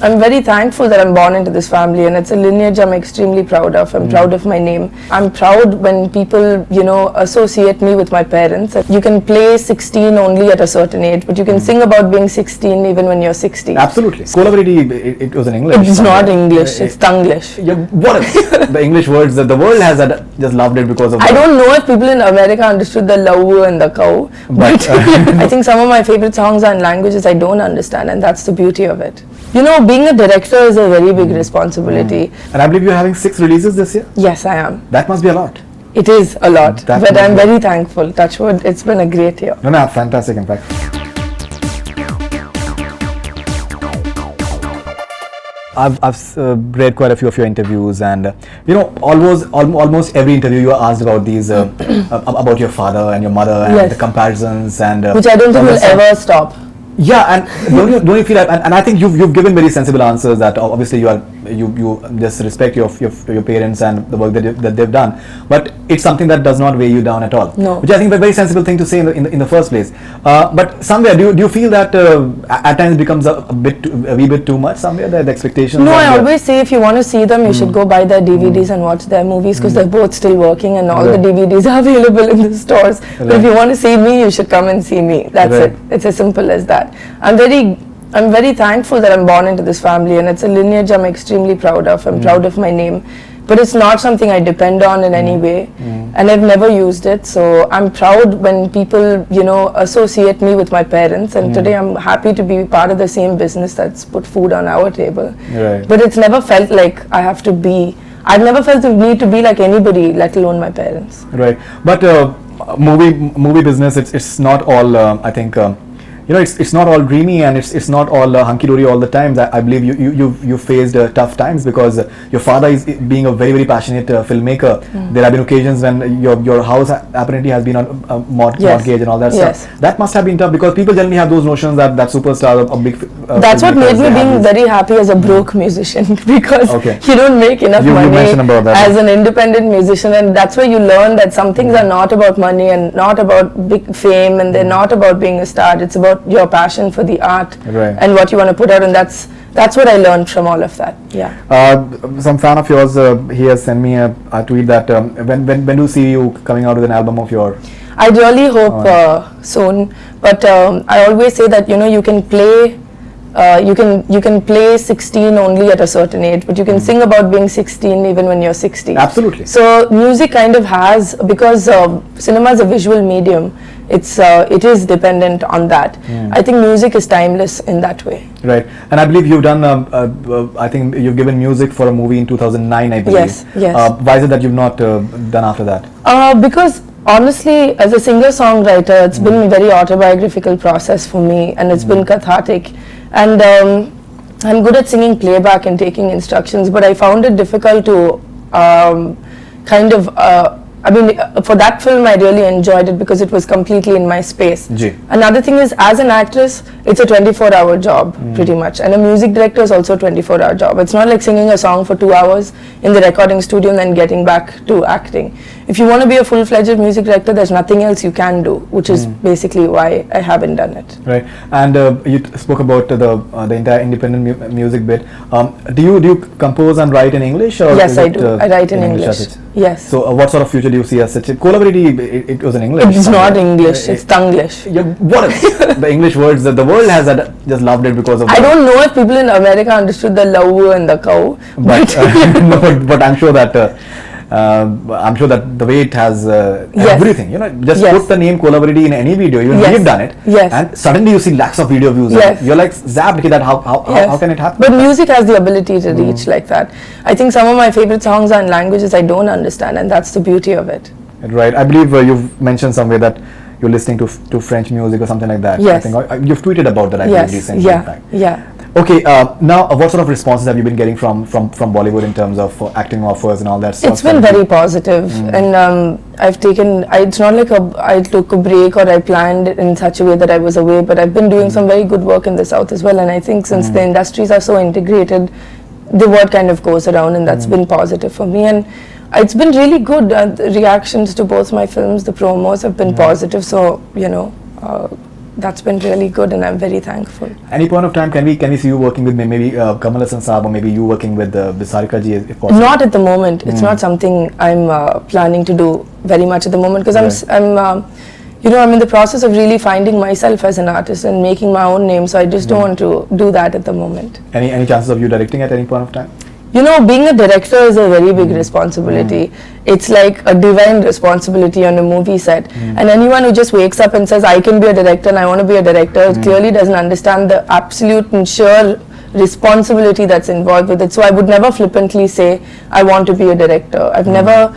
I'm very thankful that I'm born into this family, and it's a lineage I'm extremely proud of. I'm proud of my name. I'm proud when people, associate me with my parents. You can play 16 only at a certain age, but you can sing about being 16 even when you're 60. Absolutely. Kolavaridi, it was in English. It's not English, it's Tanglish. Yeah, what is the English words that the world has just loved it because of I don't know if people in America understood the love and the cow, but I think some of my favorite songs are in languages I don't understand, and that's the beauty of it. Being a director is a very big responsibility. And I believe you're having 6 releases this year? Yes, I am. That must be a lot. It is a lot, but I'm very thankful. Touch wood, it's been a great year. No, fantastic in fact. I've read quite a few of your interviews, and almost every interview you are asked about these about your father and your mother and the comparisons and which I don't think will ever stop. Yeah, and don't you feel that? And I think you've given very sensible answers. That obviously you just respect your parents and the work that they've done, but it's something that does not weigh you down at all. No. Which I think is a very sensible thing to say in the first place. But somewhere, do you feel that at times becomes a wee bit too much somewhere, the expectations? No, I always say if you want to see them, you should go buy their DVDs and watch their movies, because they're both still working and all the DVDs are available in the stores. But if you want to see me, you should come and see me. That's it. It's as simple as that. I'm very thankful that I'm born into this family, and it's a lineage I'm extremely proud of. I'm proud of my name, but it's not something I depend on in any way, and I've never used it. So I'm proud when people, associate me with my parents, and today I'm happy to be part of the same business that's put food on our table. Right. But it's never felt like I've never felt the need to be like anybody, let alone my parents. Right. But movie business, it's not all, I think, it's not all dreamy, and it's not all hunky-dory all the time. I believe you faced tough times because your father is being a very, very passionate filmmaker. There have been occasions when your house apparently has been on mortgage and all that stuff. That must have been tough, because people generally have those notions that superstars are big. That's what made me being very happy as a broke musician, because you don't make enough money as an independent musician, and that's where you learn that some things are not about money and not about big fame, and they're not about being a star. It's about your passion for the art and what you want to put out, and that's what I learned from all of that. Some fan of yours, he has sent me a tweet that when do you see you coming out with an album of your? I really hope soon, but I always say that you can play you can play 16 only at a certain age, but you can sing about being 16 even when you're 60. Absolutely. So music kind of has, because cinema is a visual medium, it is dependent on that. I think music is timeless in that way. Right. And I believe you've done I think you've given music for a movie in 2009, I believe. Yes. Why is it that you've not done after that? Because honestly, as a singer-songwriter, it's been a very autobiographical process for me, and it's been cathartic. And I'm good at singing playback and taking instructions, but I found it difficult to for that film I really enjoyed it because it was completely in my space. Another thing is, as an actress, it's a 24-hour job pretty much, and a music director is also a 24-hour job. It's not like singing a song for 2 hours in the recording studio and then getting back to acting. If you want to be a full-fledged music director, there's nothing else you can do, which is basically why I haven't done it. Right. And you spoke about the entire independent music bit. Do you compose and write in English? Or yes, I do. I write in English. Yes. So what sort of future do you see as such? Kolavaridi, it was in English. It's not English, it's Tanglish. Yeah, what is the English words that the world has just loved it because of? I don't know if people in America understood the love and the cow, but I'm sure that the way it has everything, just put the name Kolavaridi in any video, even we've done it, and suddenly you see lakhs of video views. You're like zapped that how can it happen? But music has the ability to reach like that. I think some of my favorite songs are in languages I don't understand, and that's the beauty of it. Right. I believe you've mentioned somewhere that you're listening to French music or something like that. Yes. I think you've tweeted about that, I believe, recently. Yeah. Okay, now what sort of responses have you been getting from Bollywood in terms of acting offers and all that stuff? It's been very positive, and it's not like I took a break or I planned it in such a way that I was away, but I've been doing some very good work in the South as well, and I think since the industries are so integrated, the word kind of goes around, and that's been positive for me, and it's been really good. The reactions to both my films, the promos have been positive, so that's been really good, and I'm very thankful. Any point of time, can we see you working with maybe Kamal Hassan Saab, or maybe you working with Sarika ji, if possible? Not at the moment. It's not something I'm planning to do very much at the moment, because I'm I'm in the process of really finding myself as an artist and making my own name. So I just don't want to do that at the moment. Any chances of you directing at any point of time? Being a director is a very big responsibility. It's like a divine responsibility on a movie set. And anyone who just wakes up and says, I can be a director and I want to be a director, clearly doesn't understand the absolute and sure responsibility that's involved with it. So I would never flippantly say, I want to be a director. I've never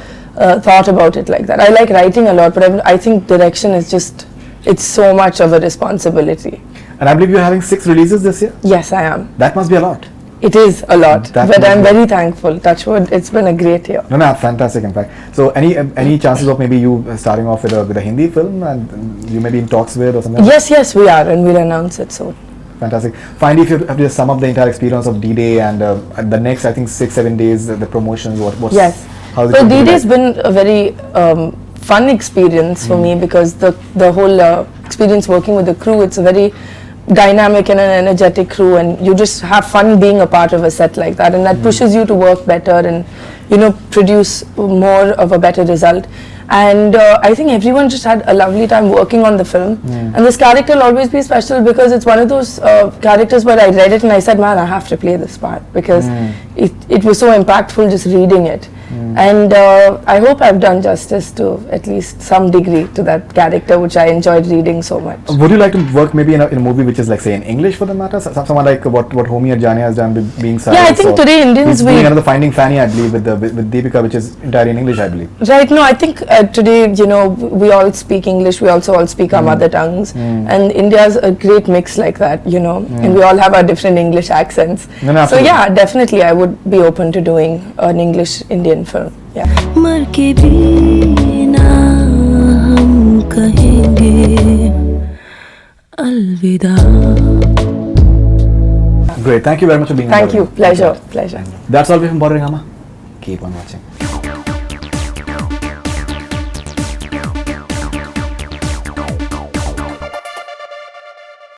thought about it like that. I like writing a lot, but I think direction is just, it's so much of a responsibility. And I believe you're having 6 releases this year? Yes, I am. That must be a lot. It is a lot, That but must I'm be- very thankful. Touch wood, it's been a great year. No, fantastic, in fact. So any chances of maybe you starting off with a Hindi film, and you may be in talks with or something? Yes, we are, and we'll announce it soon. Fantastic. Finally, if you have to just sum up the entire experience of D-Day and the next, I think, 6-7 days, the promotions, what's Yes. how's it So going to be D-Day has like? been a very fun experience for me, because the whole experience working with the crew, it's a very dynamic and an energetic crew, and you just have fun being a part of a set like that, and that pushes you to work better and produce more of a better result. And I think everyone just had a lovely time working on the film. And this character will always be special, because it's one of those characters where I read it and I said, man, I have to play this part, because it was so impactful just reading it. And I hope I've done justice to at least some degree to that character, which I enjoyed reading so much. Would you like to work maybe in a movie which is like, say, in English for the matter? Someone like what Homi or Jani has done with Being Silent. Yeah, I think today Indians He's doing another Finding Fanny, I believe, with Deepika, which is entirely in English, I believe. Right, no, I think today, we all speak English, we also all speak our mother tongues, and India's a great mix like that, and we all have our different English accents. No, So absolutely. yeah, definitely I would be open to doing an English Indian film. Yeah. मर के भी ना हम कहेंगे अलविदा. Great. Thank you very much for being Thank here. you. Pleasure. That's all we from Border Rama. Keep on watching.